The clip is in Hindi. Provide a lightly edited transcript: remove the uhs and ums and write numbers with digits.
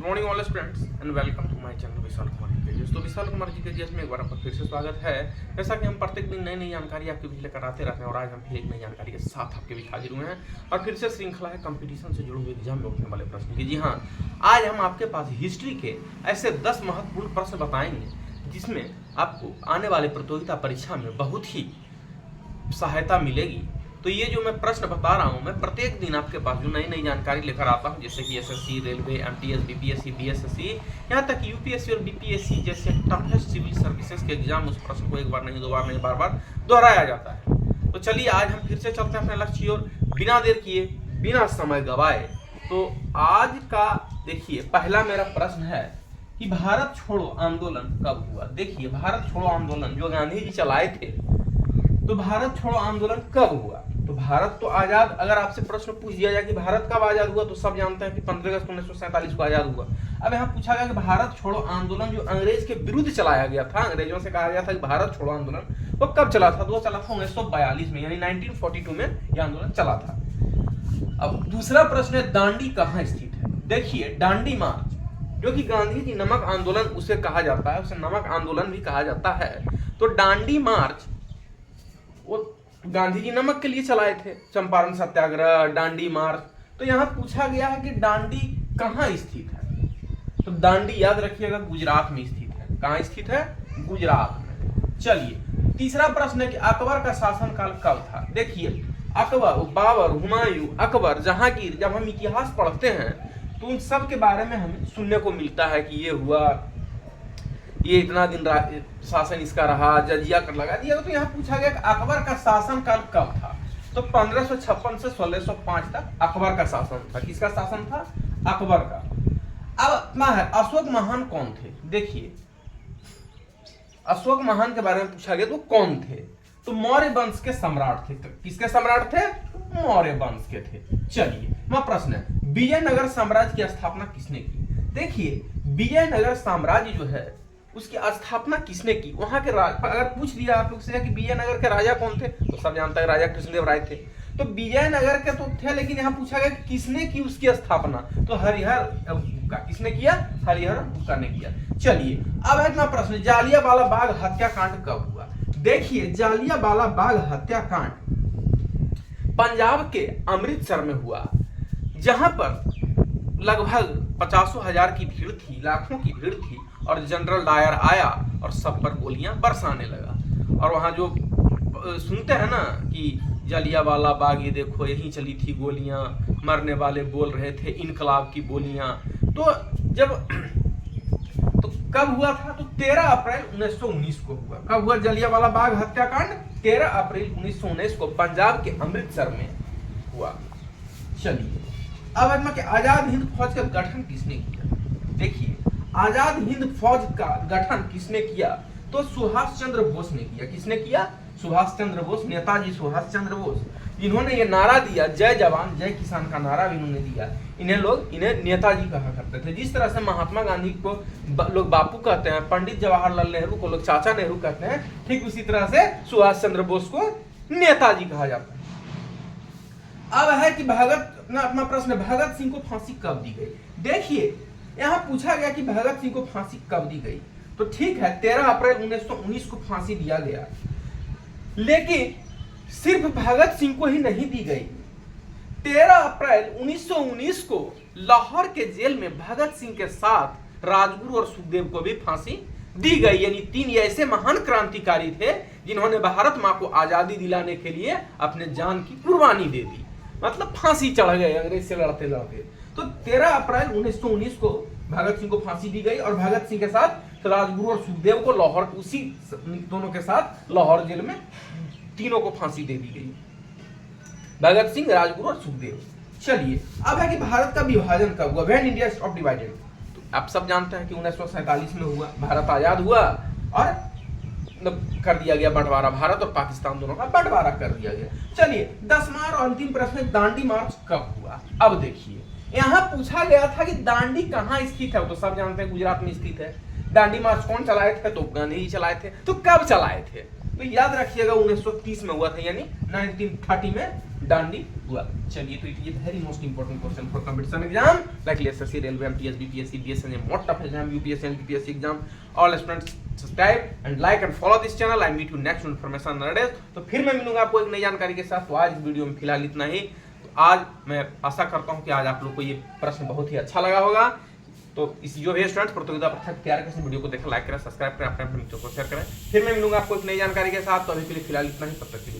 Good morning all students and welcome to my channel Vishal Kumar ji के। तो विशाल कुमार जी के में एक बार आपका फिर से स्वागत है। जैसा कि हम प्रत्येक दिन नई नई जानकारी आपके बीच लेकर आते रहते हैं और आज हम फिर एक नई जानकारी के साथ आपके बीच हाजिर हुए हैं और फिर से श्रृंखला है कंपटीशन से जुड़े हुए एग्जाम में उठने वाले प्रश्न की। जी हाँ, आज हम आपके पास हिस्ट्री के ऐसे 10 महत्वपूर्ण प्रश्न बताएंगे जिसमें आपको आने वाले प्रतियोगिता परीक्षा में बहुत ही सहायता मिलेगी। तो ये जो मैं प्रश्न बता रहा हूँ, मैं प्रत्येक दिन आपके पास जो नई नई जानकारी लेकर आता हूँ, जैसे कि SSC, railway, MTS, BPSC, BSSC, यहाँ तक यूपीएससी और बीपीएससी जैसे टफेस्ट सिविल सर्विसेज के एग्जाम, उस प्रश्न को एक बार नहीं, दो बार नहीं, बार बार दोहराया जाता है। तो चलिए आज हम फिर से चलते हैं अपने लक्ष्य की ओर, बिना देर किए, बिना समय गवाए। तो आज का देखिए पहला मेरा प्रश्न है कि भारत छोड़ो आंदोलन कब हुआ। देखिए भारत छोड़ो आंदोलन जो गांधी जी चलाए थे, तो भारत छोड़ो आंदोलन कब हुआ। तो भारत तो आजाद, अगर आपसे प्रश्न पूछ दिया जाए कि भारत कब आजाद हुआ, तो सब जानते हैं कि 15 अगस्त 1947 को आजाद हुआ। अब यहाँ पूछा गया कि भारत छोड़ो आंदोलन जो अंग्रेज के विरुद्ध चलाया गया था, अंग्रेजों से कहा गया था कि भारत छोड़ो आंदोलन, वो कब चला था। तो वो चला था 1942 में, यानी 1942 में यह आंदोलन चला था। अब दूसरा प्रश्न है दांडी कहाँ स्थित है। देखिए दांडी मार्च जो कि गांधी जी नमक आंदोलन उसे कहा जाता है, उसे नमक आंदोलन भी कहा जाता है। तो दांडी मार्च वो गांधी जी नमक के लिए चलाए थे, चंपारण सत्याग्रह, दांडी मार्च। तो यहाँ पूछा गया है कि दांडी कहाँ स्थित है। तो दांडी याद रखिएगा गुजरात में स्थित है। कहाँ स्थित है? गुजरात में। चलिए तीसरा प्रश्न है कि अकबर का शासनकाल कब था। देखिए अकबर, बाबर, हुमायूं, अकबर, जहांगीर, जब हम इतिहास पढ़ते हैं तो उन सब के बारे में हमें सुनने को मिलता है कि ये हुआ, ये इतना दिन शासन इसका रहा, जजिया कर लगा दिया। तो यहाँ पूछा गया कि अकबर का शासनकाल कब था। तो 1556 से 1605 तक अकबर का शासन था। किसका शासन था? अकबर का। अब अपना है अशोक महान कौन थे। देखिए अशोक महान के बारे में पूछा गया तो कौन थे। तो मौर्य वंश के सम्राट थे। किसके सम्राट थे? मौर्य वंश के थे। चलिए वह प्रश्न है विजयनगर साम्राज्य की स्थापना किसने की। देखिए विजयनगर साम्राज्य जो है उसकी स्थापना किसने की। वहां के अगर पूछ दिया आप लोग से कि विजयनगर के राजा कौन थे, तो सब जानता है राजा कृष्णदेव राय थे। तो विजयनगर के तो थे, लेकिन यहाँ पूछा गया कि किसने की उसकी स्थापना। तो हरिहर बुक्का। किसने किया? हरिहर बुक्का ने किया। चलिए अब है प्रश्न जालियांवाला बाग हत्याकांड कब हुआ। देखिए जालियांवाला बाग हत्याकांड पंजाब के अमृतसर में हुआ, जहां पर लगभग 50,000 की भीड़ थी, लाखों की भीड़ थी, और जनरल डायर आया और सब पर गोलियां बरसाने लगा। और वहां जो सुनते हैं ना कि जलियांवाला बाग ये देखो यहीं चली थी गोलियां, मरने वाले बोल रहे थे इनकलाब की बोलियां। तो जब तो कब हुआ था? तो 13 अप्रैल 1919 को हुआ। कब हुआ जलियांवाला बाग हत्याकांड? 13 अप्रैल 1919 को पंजाब के अमृतसर में हुआ। चलिए अब आजाद हिंद फौज का गठन किसने किया। देखिए आजाद हिंद फौज का गठन किसने किया। तो सुभाष चंद्र बोस ने किया। किसने किया? सुभाष चंद्र बोस, नेताजी सुभाष चंद्र बोस। इन्होंने ये नारा दिया, जय जवान जय किसान का नारा भी इन्होंने दिया। इन्हें नेताजी कहा करते थे। जिस तरह से महात्मा गांधी को लोग बापू कहते हैं, पंडित जवाहरलाल नेहरू को लोग चाचा नेहरू कहते हैं, ठीक उसी तरह से सुभाष चंद्र बोस को नेताजी कहा जाता है। अब है कि अपना प्रश्न भगत सिंह को फांसी कब दी गई। देखिए यहाँ पूछा गया कि भगत सिंह को फांसी कब दी गई। तो ठीक है 13 अप्रैल 1919 को फांसी दिया गया, लेकिन सिर्फ भगत सिंह को ही नहीं दी गई। 13 अप्रैल 1919 को लाहौर के जेल में भगत सिंह के साथ राजगुरु और सुखदेव को भी फांसी दी गई। यानी 3 ऐसे महान क्रांतिकारी थे जिन्होंने भारत मां को आजादी दिलाने के लिए अपने जान की कुर्बानी दे दी, मतलब फांसी चढ़ गए अंग्रेज से लड़ते लड़ते। तो 13 अप्रैल 1919 को भगत सिंह को फांसी दी गई और भगत सिंह के साथ राजगुरु और सुखदेव को लाहौर, उसी दोनों के साथ लाहौर जेल में तीनों को फांसी दे दी गई, भगत सिंह, राजगुरु और सुखदेव। चलिए अब है कि भारत का विभाजन कब हुआ। When India stop divided. तो आप सब जानते हैं कि 1947 में हुआ, भारत आजाद हुआ और कर दिया गया बंटवारा, भारत और पाकिस्तान दोनों का बंटवारा कर दिया गया। चलिए 10वां और अंतिम प्रश्न दांडी मार्च कब हुआ। अब देखिए यहाँ पूछा गया था कि दांडी कहाँ स्थित है। तो सब जानते हैं गुजरात में स्थित है। दांडी मार्च कौन चलाए थे? तो गांधी जी चलाए थे। तो कब चलाए थे? तो याद रखिएगा 1930 में हुआ था, यानी 1930 में डांडी हुआ। चलिए, तो it is very most important question for competition exam like SSC, railway, MTS, BPSC, BSN, most of exam, UPSC and BPSC exam. All students subscribe and like and follow this channel. I meet you next information knowledge. तो फिर मैं मिलूंगा आपको एक नई जानकारी के साथ। तो आज इस वीडियो में फिलहाल इतना ही। तो आज मैं आशा करता हूं कि आज आप लोग को ये प्रश्न बहुत ही अच्छा लगा होगा। तो इस जो भी स्टूडेंट्स प्रतियोगिता परीक्षा की तैयारी करते वीडियो को देखें, लाइक करें, सब्सक्राइब करें, अपने मित्रों को शेयर करें। फिर मैं मिलूंगा आपको एक नई जानकारी के साथ। तो अभी के लिए फिलहाल इतना ही, तब तक के लिए।